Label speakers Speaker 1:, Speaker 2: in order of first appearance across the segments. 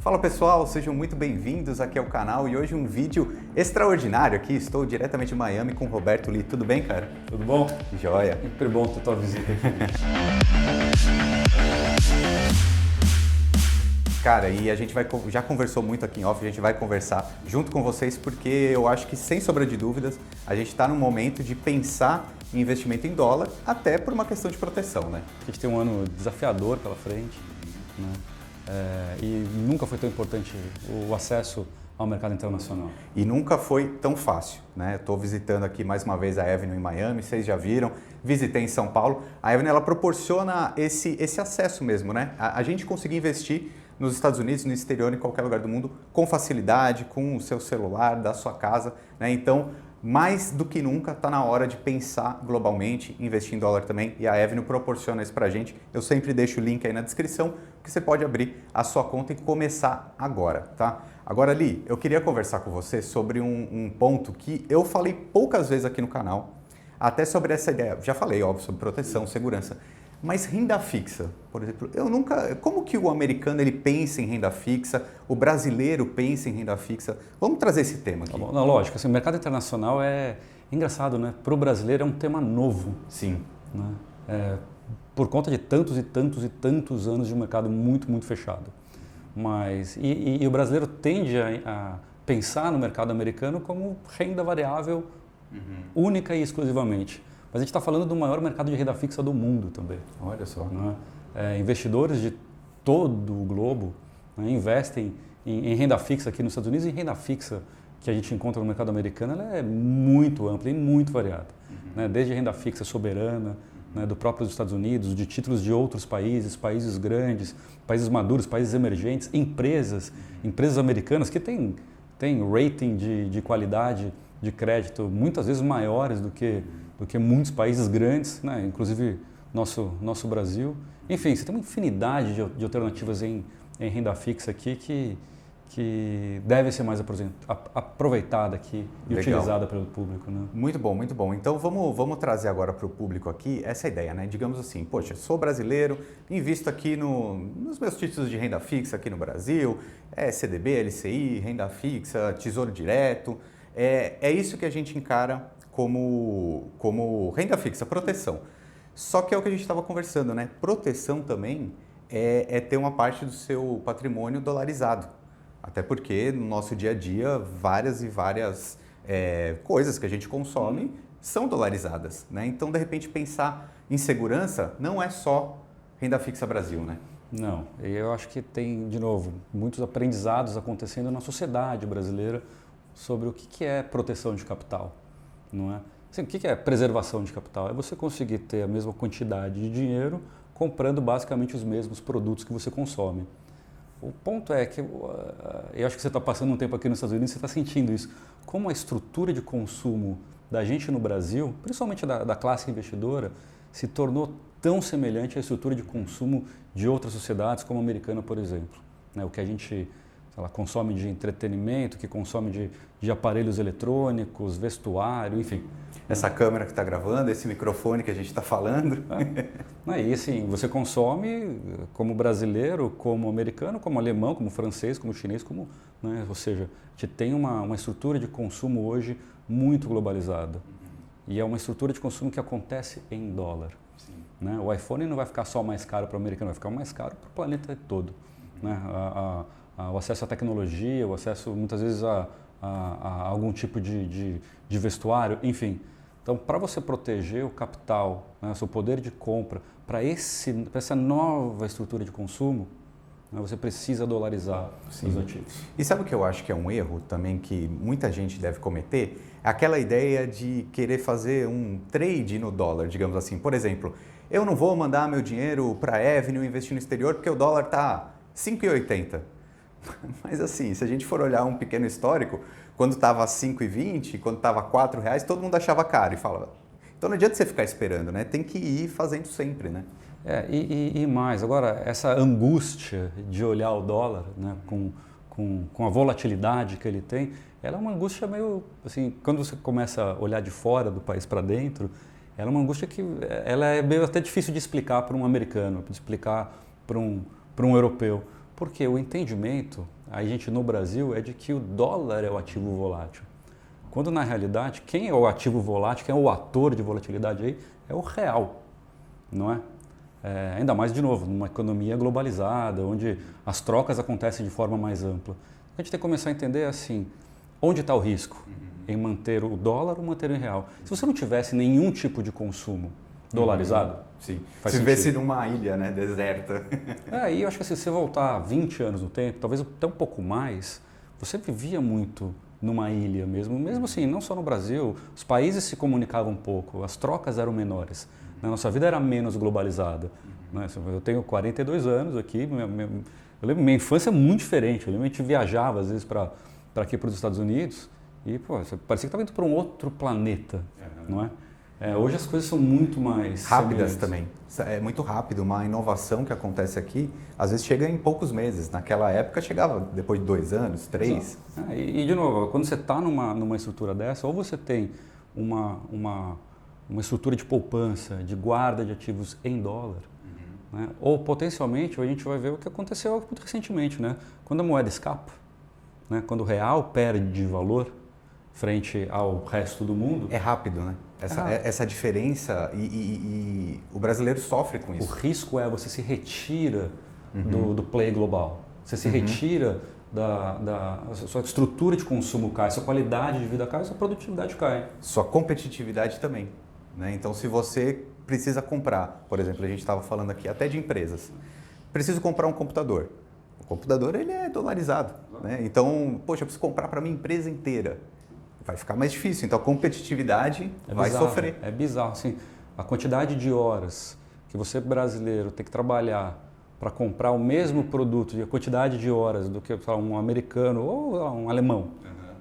Speaker 1: Fala pessoal, sejam muito bem-vindos aqui ao canal e hoje um vídeo extraordinário aqui. Estou diretamente de Miami com o Roberto Lee. Tudo bem, cara?
Speaker 2: Tudo bom?
Speaker 1: Joia.
Speaker 2: Sempre bom ter tua visita aqui.
Speaker 1: Cara, e a gente já conversou muito aqui em off, a gente vai conversar junto com vocês porque eu acho que, sem sombra de dúvidas, a gente está num momento de pensar em investimento em dólar, até por uma questão de proteção, né?
Speaker 2: A gente tem um ano desafiador pela frente, né? E nunca foi tão importante o acesso ao mercado internacional.
Speaker 1: E nunca foi tão fácil, né? Estou visitando aqui mais uma vez a Avenue em Miami, vocês já viram, visitei em São Paulo. A Avenue, ela proporciona esse acesso mesmo, né? A gente conseguir investir nos Estados Unidos, no exterior, em qualquer lugar do mundo, com facilidade, com o seu celular, da sua casa, né? Então, mais do que nunca, está na hora de pensar globalmente, investir em dólar também, e a Avenue proporciona isso para a gente. Eu sempre deixo o link aí na descrição, que você pode abrir a sua conta e começar agora, tá? Agora, Lee, eu queria conversar com você sobre um ponto que eu falei poucas vezes aqui no canal, até sobre essa ideia, já falei, óbvio, sobre proteção, segurança, mas renda fixa, por exemplo, eu nunca... Como que o americano ele pensa em renda fixa, o brasileiro pensa em renda fixa? Vamos trazer esse tema aqui.
Speaker 2: Tá bom. Não, lógico, assim, o mercado internacional é engraçado, né? Para o brasileiro é um tema novo.
Speaker 1: Sim.
Speaker 2: Né? Por conta de tantos e tantos e tantos anos de um mercado muito, muito fechado. Mas, e o brasileiro tende a pensar no mercado americano como renda variável única e exclusivamente. Mas a gente está falando do maior mercado de renda fixa do mundo também.
Speaker 1: Olha só.
Speaker 2: Né? Investidores de todo o globo, né, investem em renda fixa aqui nos Estados Unidos, e renda fixa que a gente encontra no mercado americano ela é muito ampla e muito variada. Né? Desde renda fixa soberana, né, do próprio Estados Unidos, de títulos de outros países, países grandes, países maduros, países emergentes, empresas americanas que têm rating de qualidade de crédito muitas vezes maiores do que muitos países grandes, né, inclusive nosso Brasil. Enfim, você tem uma infinidade de alternativas em renda fixa aqui que deve ser mais aproveitada aqui e
Speaker 1: Legal.
Speaker 2: utilizada pelo público. Né?
Speaker 1: Muito bom, muito bom. Então vamos trazer agora para o público aqui essa ideia, né? Digamos assim, poxa, sou brasileiro, invisto aqui nos meus títulos de renda fixa aqui no Brasil, CDB, LCI, renda fixa, Tesouro Direto. É isso que a gente encara como renda fixa, proteção. Só que é o que a gente estava conversando, né? Proteção também é ter uma parte do seu patrimônio dolarizado. Até porque no nosso dia a dia, várias e várias coisas que a gente consome são dolarizadas, né? Então, de repente, pensar em segurança não é só renda fixa Brasil, né?
Speaker 2: Não, eu acho que tem, de novo, muitos aprendizados acontecendo na sociedade brasileira sobre o que é proteção de capital, não é? Assim, o que é preservação de capital? É você conseguir ter a mesma quantidade de dinheiro comprando basicamente os mesmos produtos que você consome. O ponto é que, eu acho que você está passando um tempo aqui nos Estados Unidos, você está sentindo isso. Como a estrutura de consumo da gente no Brasil, principalmente da classe investidora, se tornou tão semelhante à estrutura de consumo de outras sociedades, como a americana, por exemplo. O que a gente consome de entretenimento, que consome de aparelhos eletrônicos, vestuário, enfim.
Speaker 1: Essa câmera que está gravando, esse microfone que a gente está falando.
Speaker 2: E assim, você consome como brasileiro, como americano, como alemão, como francês, como chinês, né? Ou seja, a gente tem uma estrutura de consumo hoje muito globalizada. E é uma estrutura de consumo que acontece em dólar. Né? O iPhone não vai ficar só mais caro para o americano, vai ficar mais caro para o planeta todo. Né? O acesso à tecnologia, o acesso muitas vezes a algum tipo de vestuário, enfim. Então, para você proteger o capital, né, o seu poder de compra, para essa nova estrutura de consumo, né, você precisa dolarizar os ativos.
Speaker 1: E sabe o que eu acho que é um erro também que muita gente deve cometer? É aquela ideia de querer fazer um trade no dólar, digamos assim. Por exemplo, eu não vou mandar meu dinheiro para a Avenue investir no exterior porque o dólar está 5,80. Mas assim, se a gente for olhar um pequeno histórico, quando estava 5,20, quando estava R$4, todo mundo achava caro e falava. Então não adianta você ficar esperando, né? Tem que ir fazendo sempre, né?
Speaker 2: E mais, agora, essa angústia de olhar o dólar, né, com a volatilidade que ele tem, ela é uma angústia meio, assim, quando você começa a olhar de fora do país para dentro, ela é uma angústia que ela é meio até difícil de explicar para um americano, de explicar para um europeu. Porque o entendimento, a gente no Brasil, é de que o dólar é o ativo volátil. Quando na realidade, quem é o ativo volátil, quem é o ator de volatilidade aí, é o real, não é? Ainda mais, de novo, numa economia globalizada, onde as trocas acontecem de forma mais ampla. A gente tem que começar a entender assim, onde está o risco? Em manter o dólar ou manter o real? Se você não tivesse nenhum tipo de consumo dolarizado,
Speaker 1: sim.
Speaker 2: faz
Speaker 1: Se
Speaker 2: sentido.
Speaker 1: vivesse numa ilha, né, deserta.
Speaker 2: E eu acho que assim, se você voltar 20 anos no tempo, talvez até um pouco mais, você vivia muito numa ilha mesmo assim, não só no Brasil, os países se comunicavam um pouco, as trocas eram menores, né? Nossa vida era menos globalizada. Né? Eu tenho 42 anos aqui, eu lembro, minha infância é muito diferente, eu lembro que a gente viajava às vezes para aqui para os Estados Unidos e parecia que estava indo para um outro planeta, não é? Hoje as coisas são muito mais
Speaker 1: rápidas
Speaker 2: semelhantes.
Speaker 1: também. É muito rápido. Uma inovação que acontece aqui, às vezes chega em poucos meses. Naquela época chegava depois de 2 anos, 3.
Speaker 2: E de novo, quando você está numa estrutura dessa, ou você tem uma estrutura de poupança, de guarda de ativos em dólar, né? Ou potencialmente a gente vai ver o que aconteceu muito recentemente, né? Quando a moeda escapa, né? Quando o real perde de valor frente ao resto do mundo.
Speaker 1: É rápido, né? Essa diferença e o brasileiro sofre com isso.
Speaker 2: O risco é você se retira do play global. Você se retira da sua estrutura de consumo cai, sua qualidade de vida cai, sua produtividade cai.
Speaker 1: Sua competitividade também, né? Então, se você precisa comprar, por exemplo, a gente estava falando aqui até de empresas, preciso comprar um computador. O computador ele é dolarizado, né? Então, poxa, eu preciso comprar para minha empresa inteira. Vai ficar mais difícil, então a competitividade vai sofrer.
Speaker 2: É bizarro, assim, a quantidade de horas que você brasileiro tem que trabalhar para comprar o mesmo produto e a quantidade de horas do que um americano ou um alemão,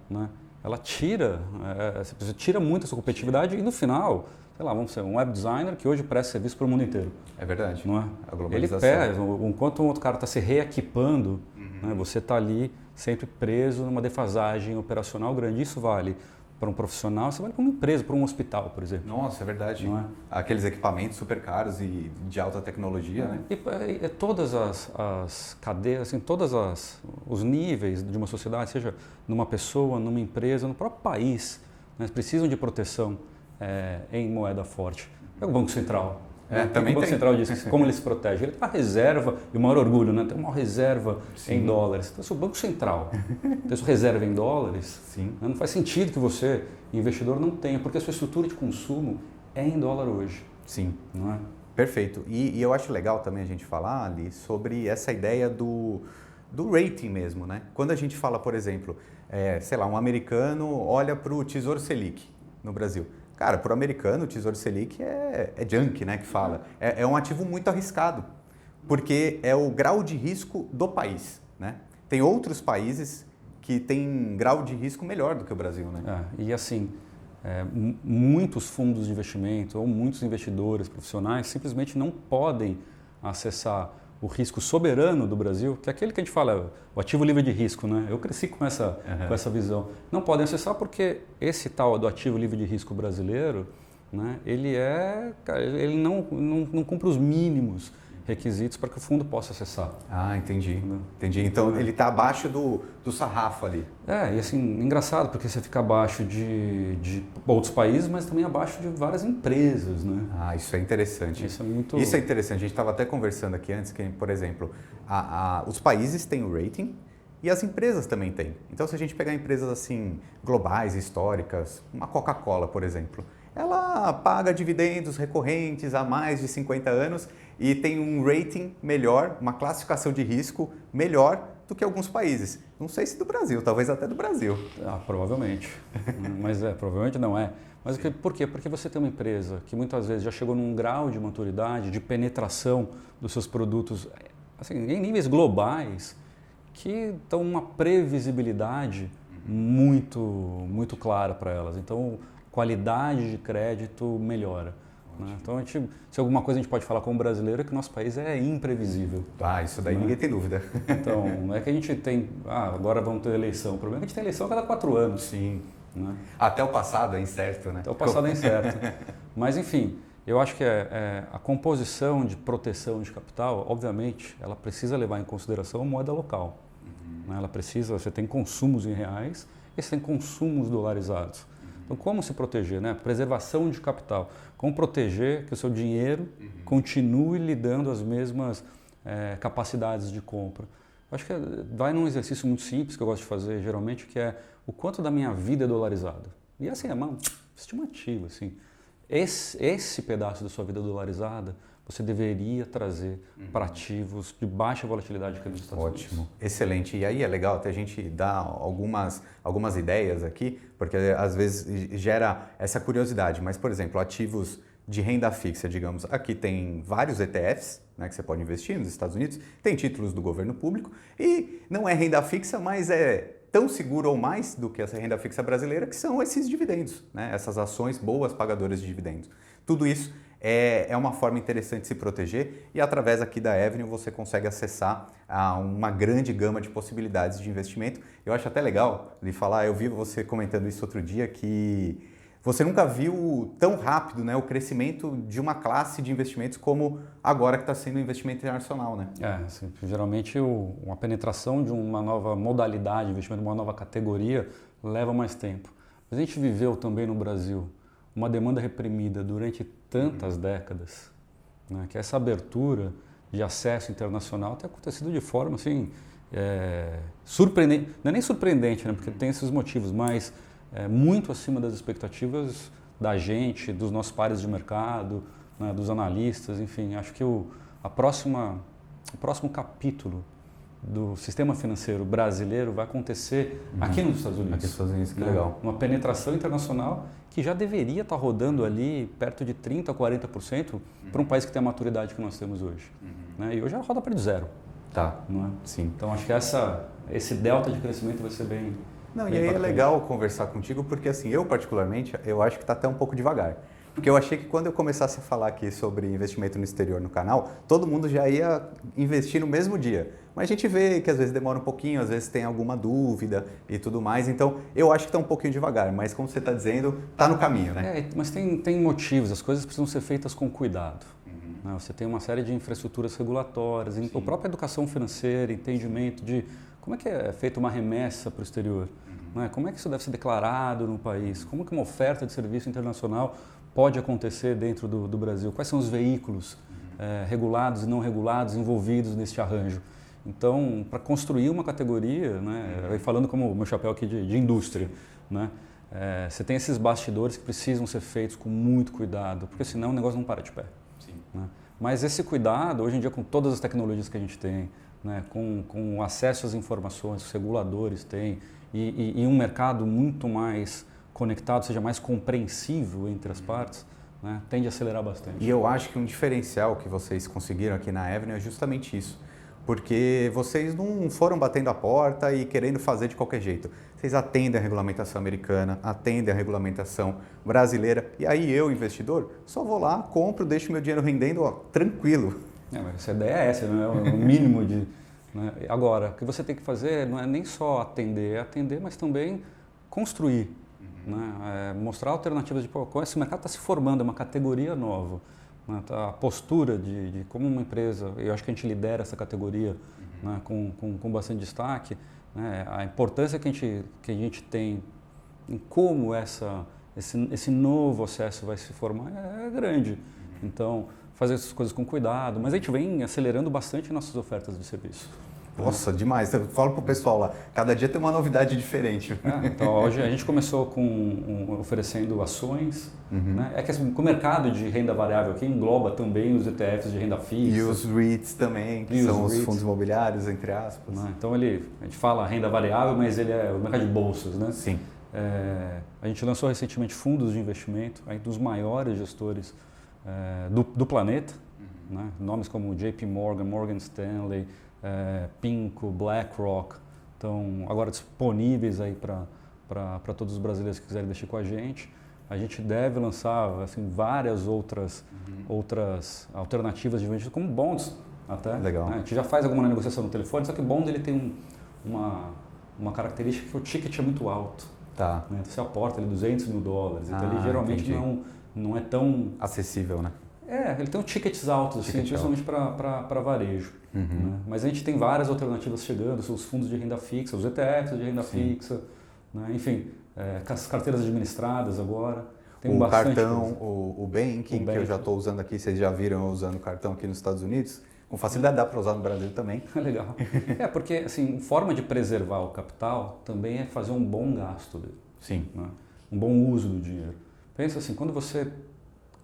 Speaker 2: né? Ela você tira muito a sua competitividade e no final, sei lá, vamos ser um web designer que hoje presta serviço para o mundo inteiro.
Speaker 1: É verdade.
Speaker 2: Não é?
Speaker 1: A globalização.
Speaker 2: Ele perde, enquanto um outro cara está se reequipando, né, você está ali sempre preso numa defasagem operacional grande. Isso vale para um profissional, isso vale para uma empresa, para um hospital, por exemplo.
Speaker 1: Nossa, é verdade.
Speaker 2: Não é?
Speaker 1: Aqueles equipamentos super caros e de alta tecnologia, né?
Speaker 2: E todas as cadeias, assim, os níveis de uma sociedade, seja numa pessoa, numa empresa, no próprio país, né, precisam de proteção em moeda forte. É o Banco Central.
Speaker 1: Também
Speaker 2: o Banco Central diz como ele se protege. Ele tem uma reserva, e o maior orgulho, né? Tem uma reserva em dólares. Então, se o Banco Central tem sua reserva em dólares, né, não faz sentido que você, investidor, não tenha, porque a sua estrutura de consumo é em dólar hoje.
Speaker 1: Sim.
Speaker 2: Não é?
Speaker 1: Perfeito. E eu acho legal também a gente falar ali sobre essa ideia do rating mesmo, né? Quando a gente fala, por exemplo, sei lá, um americano olha para o Tesouro Selic no Brasil. Cara, para o americano, o Tesouro Selic é junk, né, que fala. É um ativo muito arriscado, porque é o grau de risco do país, né? Tem outros países que têm grau de risco melhor do que o Brasil, né?
Speaker 2: E assim, muitos fundos de investimento ou muitos investidores profissionais simplesmente não podem acessar o risco soberano do Brasil, que é aquele que a gente fala, o ativo livre de risco, né? Eu cresci com essa visão. Não podem acessar porque esse tal do ativo livre de risco brasileiro, né, ele não cumpre os mínimos requisitos para que o fundo possa acessar.
Speaker 1: Entendi. Então ele está abaixo do sarrafo ali.
Speaker 2: E assim, engraçado, porque você fica abaixo de outros países, mas também abaixo de várias empresas, né?
Speaker 1: Isso é interessante.
Speaker 2: Isso
Speaker 1: é interessante. A gente estava até conversando aqui antes que, por exemplo, os países têm o rating e as empresas também têm. Então, se a gente pegar empresas assim globais, históricas, uma Coca-Cola, por exemplo, ela paga dividendos recorrentes há mais de 50 anos e tem um rating melhor, uma classificação de risco melhor do que alguns países. Não sei se do Brasil, talvez até do Brasil.
Speaker 2: Provavelmente. Mas provavelmente não é. Mas por quê? Porque você tem uma empresa que muitas vezes já chegou num grau de maturidade, de penetração dos seus produtos, assim, em níveis globais, que dão uma previsibilidade muito, muito clara para elas. Então, qualidade de crédito melhora. Né? Então, se alguma coisa a gente pode falar como brasileiro é que o nosso país é imprevisível.
Speaker 1: Isso daí ninguém tem dúvida.
Speaker 2: Então, não é que a gente tem, agora vamos ter eleição. O problema é que a gente tem eleição a cada 4 anos.
Speaker 1: Sim.
Speaker 2: Né?
Speaker 1: Até o passado é incerto, né?
Speaker 2: Até o passado é incerto. Mas, enfim, Eu acho que a composição de proteção de capital, obviamente, ela precisa levar em consideração a moeda local. Né? Ela precisa, você tem consumos em reais e você tem consumos dolarizados. Então, como se proteger? Né? Preservação de capital. Como proteger que o seu dinheiro continue lhe dando as mesmas capacidades de compra? Eu acho que vai num exercício muito simples que eu gosto de fazer, geralmente, que é o quanto da minha vida é dolarizada. E assim, é uma estimativa, assim. Esse pedaço da sua vida dolarizada, você deveria trazer para ativos de baixa volatilidade aqui nos Estados Unidos.
Speaker 1: Ótimo, excelente. E aí é legal até a gente dar algumas ideias aqui, porque às vezes gera essa curiosidade. Mas, por exemplo, ativos de renda fixa, digamos, aqui tem vários ETFs, né, que você pode investir nos Estados Unidos, tem títulos do governo público e não é renda fixa, mas é tão seguro ou mais do que essa renda fixa brasileira, que são esses dividendos, né? Essas ações boas pagadoras de dividendos. Tudo isso é uma forma interessante de se proteger e através aqui da Avenue você consegue acessar uma grande gama de possibilidades de investimento. Eu acho até legal de falar, eu vi você comentando isso outro dia, que você nunca viu tão rápido, né, o crescimento de uma classe de investimentos como agora que está sendo o investimento internacional, né?
Speaker 2: Assim, geralmente uma penetração de uma nova modalidade de investimento, uma nova categoria, leva mais tempo. Mas a gente viveu também no Brasil uma demanda reprimida durante tantas décadas, né, que essa abertura de acesso internacional tem acontecido de forma assim, surpreendente, não é nem surpreendente, né, porque tem esses motivos, mas muito acima das expectativas da gente, dos nossos pares de mercado, né, dos analistas, enfim, acho que o próximo capítulo do sistema financeiro brasileiro vai acontecer aqui nos Estados Unidos.
Speaker 1: Aqui nos Estados Unidos, que
Speaker 2: né?
Speaker 1: legal.
Speaker 2: Uma penetração internacional que já deveria estar rodando ali perto de 30% a 40% para um país que tem a maturidade que nós temos hoje. Né? E hoje ela roda para de zero.
Speaker 1: Tá,
Speaker 2: não é?
Speaker 1: Sim.
Speaker 2: Então acho que esse delta de crescimento vai ser bem...
Speaker 1: Não, e aí é legal conversar contigo porque assim, eu particularmente, eu acho que está até um pouco devagar. Porque eu achei que quando eu começasse a falar aqui sobre investimento no exterior no canal, todo mundo já ia investir no mesmo dia. Mas a gente vê que às vezes demora um pouquinho, às vezes tem alguma dúvida e tudo mais. Então, eu acho que está um pouquinho devagar, mas como você está dizendo, está no caminho, né?
Speaker 2: Mas tem motivos, as coisas precisam ser feitas com cuidado. Né? Você tem uma série de infraestruturas regulatórias, a própria educação financeira, entendimento de como é que é feita uma remessa para o exterior, né? Como é que isso deve ser declarado no país, como que uma oferta de serviço internacional pode acontecer dentro do Brasil, quais são os veículos regulados e não regulados envolvidos neste arranjo. Então, para construir uma categoria, né, falando como o meu chapéu aqui de indústria, né, você tem esses bastidores que precisam ser feitos com muito cuidado, porque senão o negócio não para de pé. Né? Mas esse cuidado, hoje em dia, com todas as tecnologias que a gente tem, né, com acesso às informações que os reguladores têm e um mercado muito mais conectado, seja mais compreensível entre as partes, né, tende a acelerar bastante.
Speaker 1: E eu acho que um diferencial que vocês conseguiram aqui na Avenue é justamente isso. Porque vocês não foram batendo a porta e querendo fazer de qualquer jeito. Vocês atendem a regulamentação americana, atendem a regulamentação brasileira. E aí eu, investidor, só vou lá, compro, deixo meu dinheiro rendendo, ó, tranquilo.
Speaker 2: Mas a ideia é essa, não é o mínimo de... Né? Agora, o que você tem que fazer não é nem só atender, mas também construir. Né? Mostrar alternativas de como esse mercado está se formando, é uma categoria nova. Né? A postura de como uma empresa, eu acho que a gente lidera essa categoria né? com bastante destaque, né? A importância que a gente tem em como esse novo acesso vai se formar é grande. Então, fazer essas coisas com cuidado, mas a gente vem acelerando bastante nossas ofertas de serviço.
Speaker 1: Nossa, demais. Eu falo pro pessoal lá, cada dia tem uma novidade diferente.
Speaker 2: Então, hoje a gente começou oferecendo ações, né? É que assim, com o mercado de renda variável aqui engloba também os ETFs de renda fixa.
Speaker 1: E os REITs também, que são os fundos imobiliários, entre aspas.
Speaker 2: Né? Então, a gente fala renda variável, mas ele é o mercado de bolsas, né?
Speaker 1: Sim.
Speaker 2: A gente lançou recentemente fundos de investimento, aí dos maiores gestores do planeta, né? Nomes como JP Morgan, Morgan Stanley, PIMCO, BlackRock, estão agora disponíveis aí para todos os brasileiros que quiserem investir com a gente. A gente deve lançar assim, várias outras alternativas de investimento, como bonds até.
Speaker 1: Legal.
Speaker 2: Né? A gente já faz alguma negociação no telefone, só que bond ele tem uma característica que o ticket é muito alto.
Speaker 1: Tá.
Speaker 2: Né? Então, você aporta ali $200 mil, então ele geralmente não é tão...
Speaker 1: Acessível, né?
Speaker 2: Ele tem tickets altos, assim, principalmente para varejo. Né? Mas a gente tem várias alternativas chegando, os fundos de renda fixa, os ETFs de renda fixa, né? Enfim, as carteiras administradas agora. Tem
Speaker 1: o
Speaker 2: bastante
Speaker 1: cartão,
Speaker 2: coisa.
Speaker 1: o Banking, que eu já estou usando aqui, vocês já viram eu usando o cartão aqui nos Estados Unidos, com facilidade dá para usar no Brasil também.
Speaker 2: Legal. Porque assim, forma de preservar o capital também é fazer um bom gasto dele.
Speaker 1: Sim.
Speaker 2: Né? Um bom uso do dinheiro. Pensa assim, quando você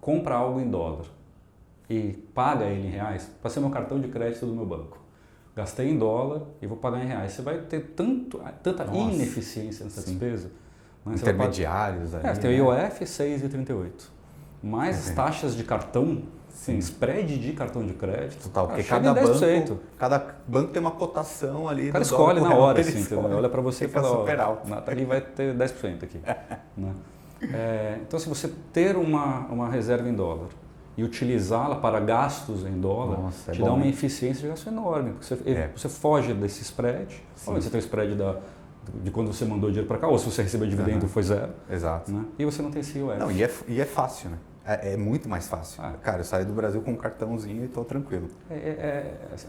Speaker 2: compra algo em dólar e paga ele em reais, passei meu cartão de crédito do meu banco. Gastei em dólar e vou pagar em reais. Você vai ter tanta ineficiência nessa despesa. Né?
Speaker 1: Intermediários.
Speaker 2: Você tem o IOF 6,38. Mais as taxas de cartão, spread de cartão de crédito.
Speaker 1: Total, porque cada banco tem uma cotação ali.
Speaker 2: O cara escolhe na hora, assim,
Speaker 1: escolhe.
Speaker 2: Olha para você e fala,
Speaker 1: super alto.
Speaker 2: Ali vai ter 10% aqui. Né? Então, se você ter uma reserva em dólar e utilizá-la para gastos em dólar, te dá uma eficiência de gasto enorme. Porque você foge desse spread. Você tem o spread de quando você mandou dinheiro para cá, ou se você recebeu dividendo foi zero.
Speaker 1: Exato.
Speaker 2: Né? E você não tem CIOF.
Speaker 1: Não, e é fácil, né? É muito mais fácil. Cara, eu saí do Brasil com um cartãozinho e estou tranquilo.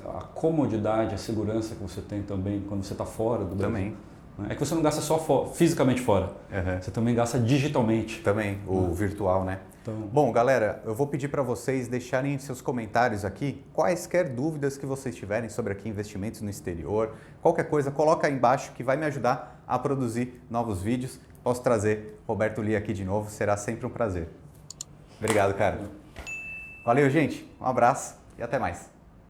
Speaker 2: A comodidade, a segurança que você tem também quando você está fora do Brasil.
Speaker 1: Também.
Speaker 2: É que você não gasta só fisicamente fora, você também gasta digitalmente.
Speaker 1: Também, o virtual, né?
Speaker 2: Então...
Speaker 1: Bom, galera, eu vou pedir para vocês deixarem seus comentários aqui, quaisquer dúvidas que vocês tiverem sobre aqui investimentos no exterior, qualquer coisa, coloca aí embaixo que vai me ajudar a produzir novos vídeos. Posso trazer Roberto Lee aqui de novo, será sempre um prazer. Obrigado, cara. Valeu, gente. Um abraço e até mais.